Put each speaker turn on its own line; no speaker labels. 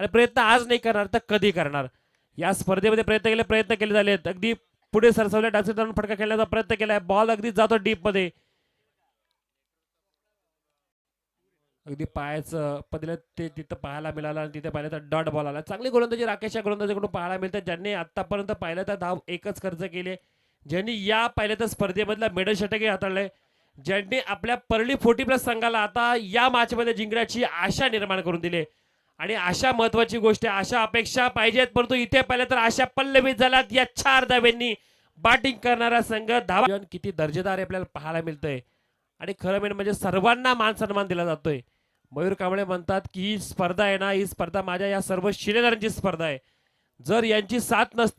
आणि प्रयत्न आज नाही करणार तर कधी करणार. या स्पर्धेमध्ये प्रयत्न केले झाले आहेत. अगदी पुढे सरसवल्या डान्सिंग धरून फटका खेळण्याचा प्रयत्न केलाय. बॉल अगदी जातो डीप मध्ये. अगदी पायाचं पदलं ते तिथं पाहायला मिळालं आणि तिथे पाहिलं तर डॉट बॉल आला. चांगली गोलंदाजी राकेश या गोलंदाजीकडून पाहायला मिळते, ज्यांनी आतापर्यंत पाहिलं तर धाव एकच खर्च केले, ज्यांनी या पहिल्या तर स्पर्धेमधला मेडल षटकही हाताळलंय, ज्यांनी आपल्या परळी 40+ संघाला आता या मॅचमध्ये जिंकण्याची आशा निर्माण करून दिली. आणि अशा महत्वाची गोष्ट आहे, अशा अपेक्षा पाहिजेत, परंतु इथे पाहिलं तर अशा पल्लवित झाल्यात या 4 धाब्यांनी. बॅटिंग करणारा संघ धावा किती दर्जेदार आपल्याला पाहायला मिळतंय आणि खरं मेन म्हणजे सर्वांना मान सन्मान दिला जातोय. मयूर कांबळे म्हणतात की ही स्पर्धा आहे ना, ही स्पर्धा माझ्या या सर्व शिलेदारांची स्पर्धा आहे. जर यांची साथ नसती